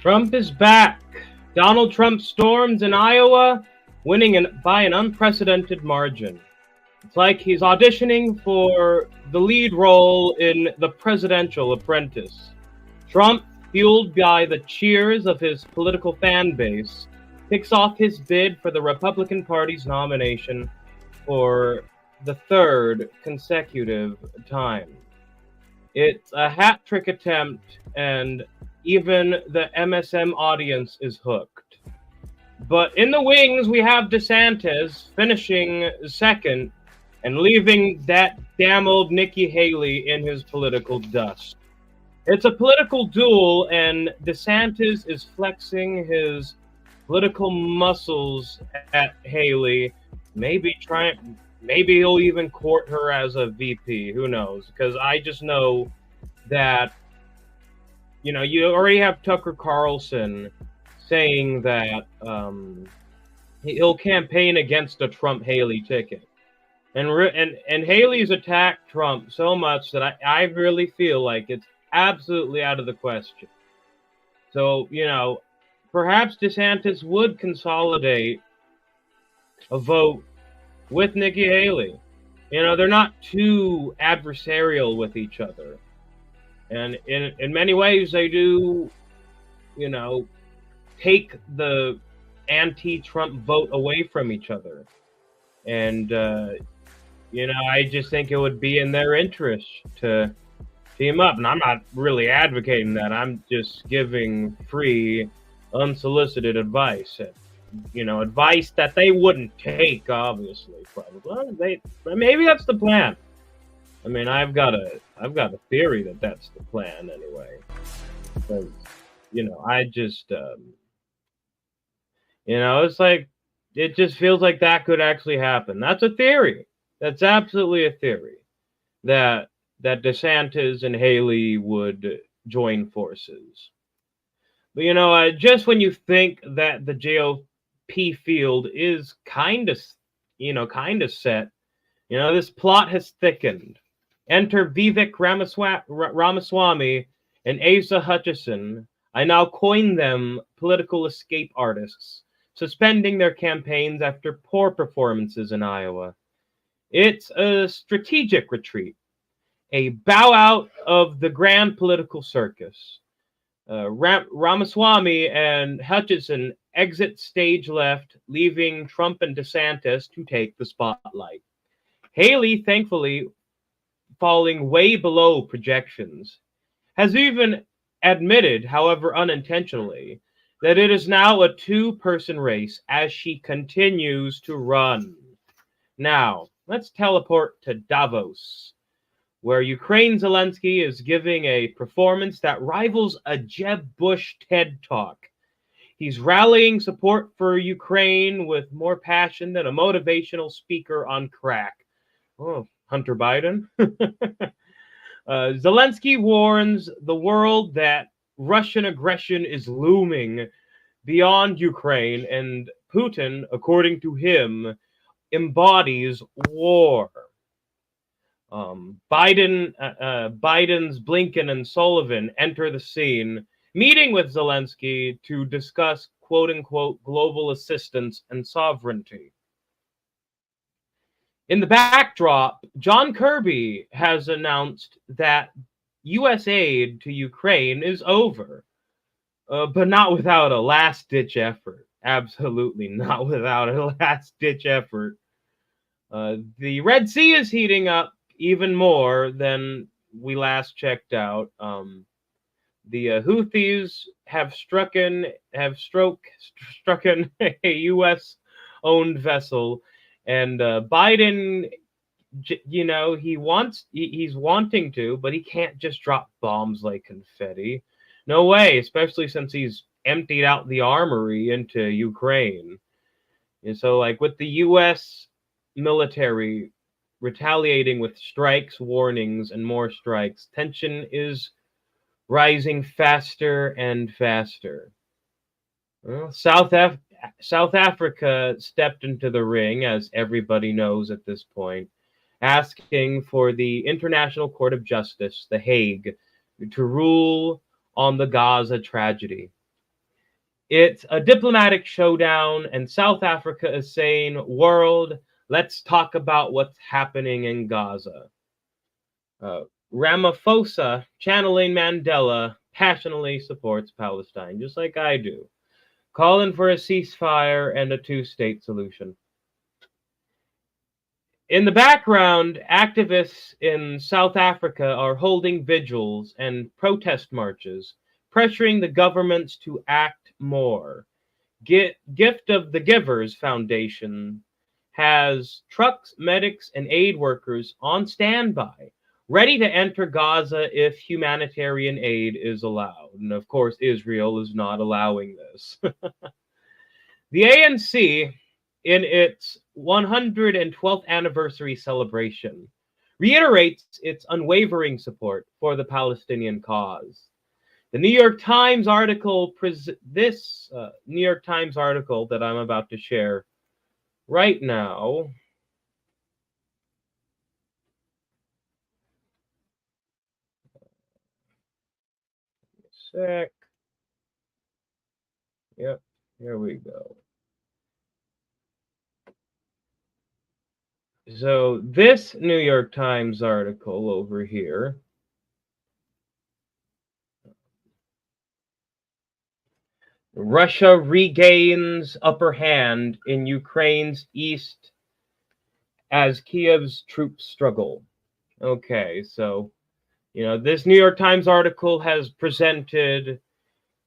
Trump is back. Donald Trump storms in Iowa, winning by an unprecedented margin. It's like he's auditioning for the lead role in The Presidential Apprentice. Trump, fueled by the cheers of his political fan base, kicks off his bid for the Republican Party's nomination for the third consecutive time. It's a hat trick attempt, and even the MSM audience is hooked. But in the wings, we have DeSantis finishing second and leaving that damn old Nikki Haley in his political dust. It's a political duel, and DeSantis is flexing his political muscles at Haley, maybe he'll even court her as a VP. Who knows? Because I just know that, you already have Tucker Carlson saying that he'll campaign against a Trump-Haley ticket. And Haley's attacked Trump so much that I really feel like it's absolutely out of the question. So, perhaps DeSantis would consolidate a vote with Nikki Haley. They're not too adversarial with each other. And in many ways, they do, take the anti-Trump vote away from each other. And, I just think it would be in their interest to team up. And I'm not really advocating that. I'm just giving free, unsolicited advice. Advice that they wouldn't take, obviously, probably. Maybe that's the plan. I mean, I've got a theory that that's the plan anyway. Because, I just, it's like, it just feels like that could actually happen. That's a theory. That's absolutely a theory. That DeSantis and Haley would join forces. But, just when you think that the GOP field is kind of set, this plot has thickened. Enter Vivek Ramaswamy and Asa Hutchinson. I now coin them political escape artists, suspending their campaigns after poor performances in Iowa. It's a strategic retreat, a bow out of the grand political circus. Ramaswamy and Hutchinson exit stage left, leaving Trump and DeSantis to take the spotlight. Haley, thankfully, falling way below projections, has even admitted, however unintentionally, that it is now a two-person race as she continues to run. Now, let's teleport to Davos, where Ukraine Zelensky is giving a performance that rivals a Jeb Bush TED Talk. He's rallying support for Ukraine with more passion than a motivational speaker on crack. Oh, Hunter Biden. Zelensky warns the world that Russian aggression is looming beyond Ukraine, and Putin, according to him, embodies war. Biden's Blinken and Sullivan enter the scene, meeting with Zelensky to discuss quote-unquote global assistance and sovereignty. In the backdrop, John Kirby has announced that U.S. aid to Ukraine is over, but not without a last-ditch effort. Absolutely not without a last-ditch effort. The Red Sea is heating up even more than we last checked out. The Houthis have struck a U.S.-owned vessel, and Biden, he's wanting to, but he can't just drop bombs like confetti. No way, especially since he's emptied out the armory into Ukraine. And so, with the U.S. military retaliating with strikes, warnings, and more strikes, tension is rising faster and faster. Well, South Africa stepped into the ring, as everybody knows at this point, asking for the International Court of Justice, The Hague, to rule on the Gaza tragedy. It's a diplomatic showdown, and South Africa is saying, world, let's talk about what's happening in Gaza. Ramaphosa, channeling Mandela, passionately supports Palestine, just like I do, calling for a ceasefire and a two-state solution. In the background, activists in South Africa are holding vigils and protest marches, pressuring the governments to act more. Gift of the Givers Foundation has trucks, medics, and aid workers on standby, ready to enter Gaza if humanitarian aid is allowed. And of course, Israel is not allowing this. The ANC, in its 112th anniversary celebration, reiterates its unwavering support for the Palestinian cause. The New York Times article, New York Times article that I'm about to share right now, sec. Yep, here we go. So this New York Times article over here, Russia regains upper hand in Ukraine's east as Kiev's troops struggle. Okay, so, this New York Times article has presented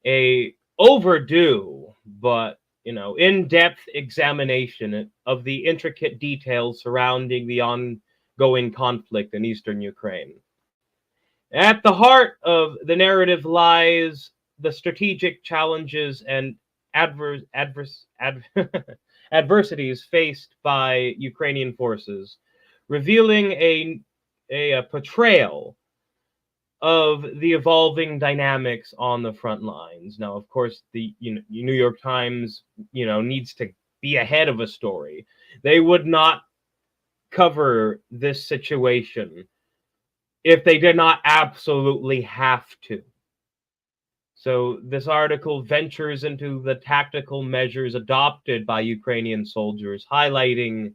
a overdue but, in-depth examination of the intricate details surrounding the ongoing conflict in eastern Ukraine. At the heart of the narrative lies the strategic challenges and adversities faced by Ukrainian forces, revealing a portrayal of the evolving dynamics on the front lines. Now, of course, the New York Times, needs to be ahead of a story. They would not cover this situation if they did not absolutely have to. So this article ventures into the tactical measures adopted by Ukrainian soldiers, highlighting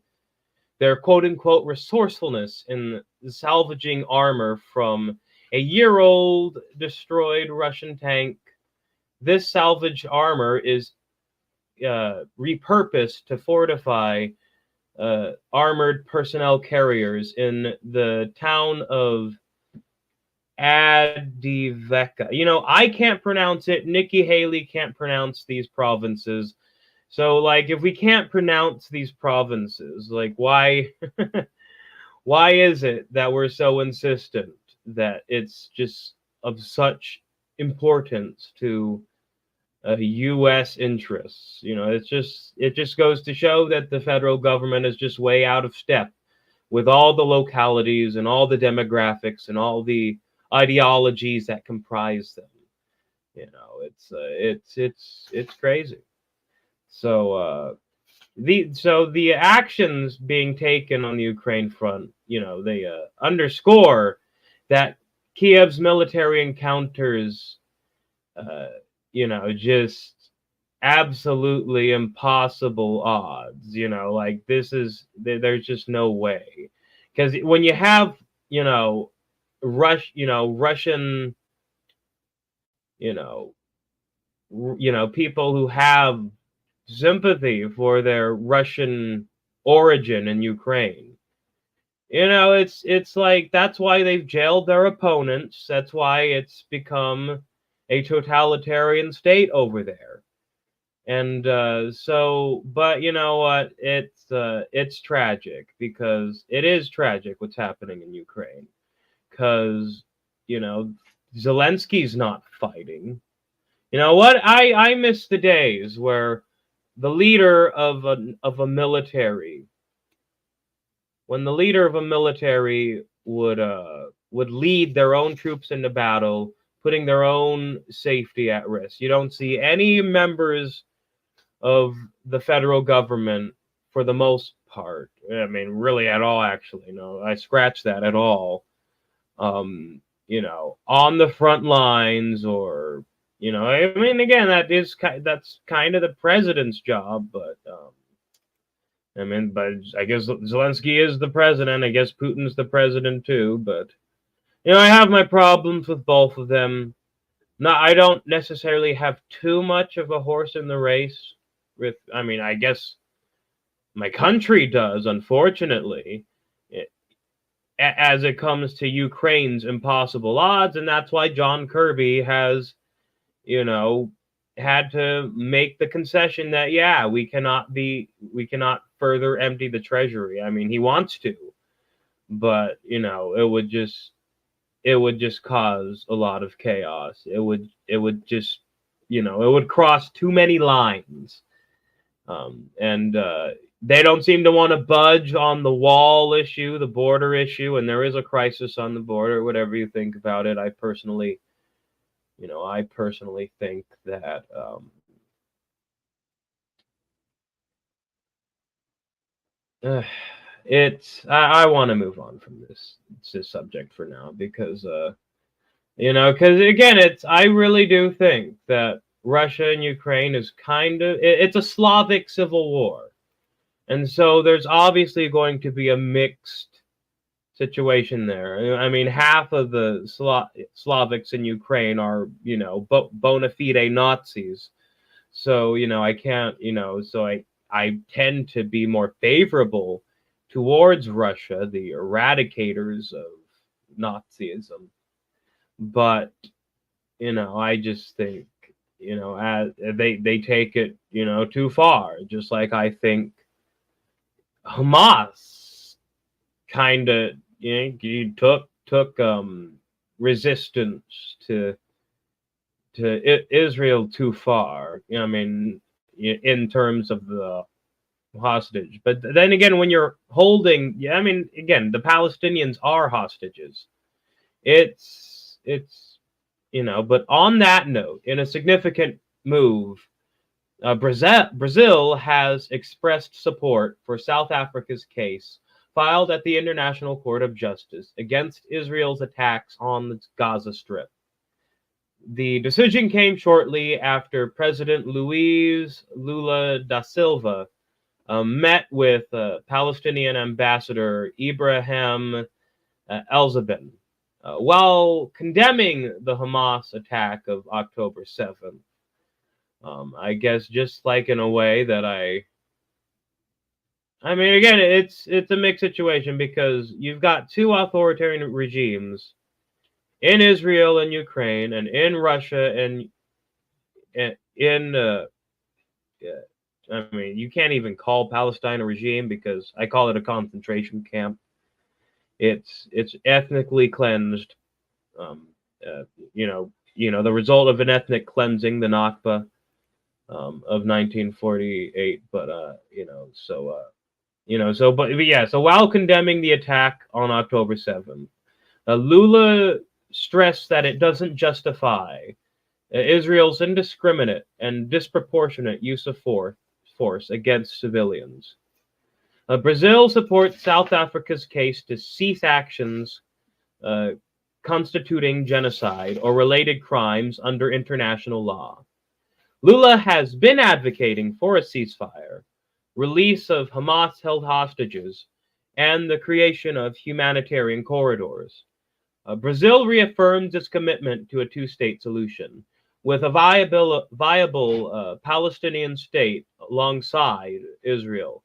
their quote-unquote resourcefulness in salvaging armor from a year-old destroyed Russian tank. This salvaged armor is repurposed to fortify armored personnel carriers in the town of Adiveka. I can't pronounce it. Nikki Haley can't pronounce these provinces. So, if we can't pronounce these provinces, why why is it that we're so insistent that it's just of such importance to U.S. interests? It just goes to show that the federal government is just way out of step with all the localities and all the demographics and all the ideologies that comprise them. It's crazy. So the actions being taken on the Ukraine front, they underscore that Kiev's military encounters, just absolutely impossible odds. There's just no way, because when you have Russian, people who have sympathy for their Russian origin in Ukraine. It's like that's why they've jailed their opponents. That's why it's become a totalitarian state over there. And but you know what? It's tragic, because it is tragic what's happening in Ukraine. Because Zelensky's not fighting. You know what? I miss the days where the leader of a military, when the leader of a military would lead their own troops into battle, putting their own safety at risk. You don't see any members of the federal government, for the most part. I mean, really at all, actually. No, I scratch that at all. On the front lines, or You know, I mean, again, that's kind of the president's job, but I mean, but I guess Zelensky is the president. I guess Putin's the president too. But you know, I have my problems with both of them. No, I don't necessarily have too much of a horse in the race. I mean, I guess my country does, unfortunately, as it comes to Ukraine's impossible odds, and that's why John Kirby has, you know, had to make the concession that we cannot further empty the treasury. I mean, he wants to, but you know, it would just cause a lot of chaos. It would just, you know, it would cross too many lines. And they don't seem to want to budge on the wall issue, the border issue, and there is a crisis on the border, whatever you think about it. I personally think that I want to move on from this subject for now because because again, I really do think that Russia and Ukraine is it's a Slavic civil war, and so there's obviously going to be a mixed situation there. I mean, half of the Slavics in Ukraine are, you know, bona fide Nazis. So, you know, I can't, you know, so I tend to be more favorable towards Russia, the eradicators of Nazism. But, you know, I just think, you know, they take it, you know, too far. Just like I think Hamas kind of, you know, took resistance to Israel too far. You know, I mean, in terms of the hostage. But then again, when you're holding, I mean, again, the Palestinians are hostages. It's you know. But on that note, in a significant move, Brazil has expressed support for South Africa's case filed at the International Court of Justice against Israel's attacks on the Gaza Strip. The decision came shortly after President Luiz Lula da Silva met with Palestinian ambassador Ibrahim Elzabin while condemning the Hamas attack of October 7th. I guess just like in a way that I mean, again, it's a mixed situation because you've got two authoritarian regimes in Israel and Ukraine, and in Russia and in I mean, you can't even call Palestine a regime because I call it a concentration camp. It's ethnically cleansed. You know, the result of an ethnic cleansing, the Nakba of 1948. But so while condemning the attack on October 7th, Lula stressed that it doesn't justify Israel's indiscriminate and disproportionate use of force against civilians. Brazil supports South Africa's case to cease actions constituting genocide or related crimes under international law. Lula has been advocating for a ceasefire, release of Hamas-held hostages, and the creation of humanitarian corridors. Brazil reaffirms its commitment to a two-state solution, with a viable Palestinian state alongside Israel.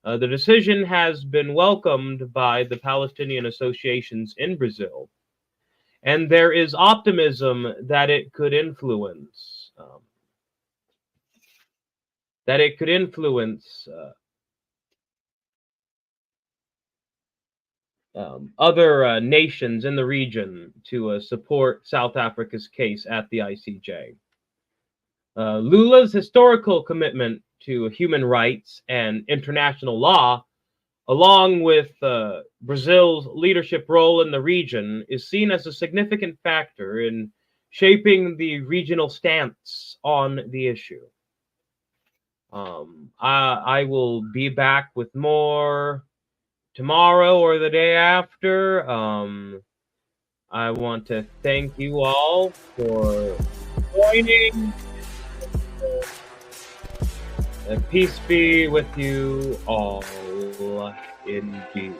The decision has been welcomed by the Palestinian associations in Brazil, and there is optimism that it could influence other nations in the region to support South Africa's case at the ICJ. Lula's historical commitment to human rights and international law, along with Brazil's leadership role in the region, is seen as a significant factor in shaping the regional stance on the issue. I will be back with more tomorrow or the day after. I want to thank you all for joining. And peace be with you all, indeed.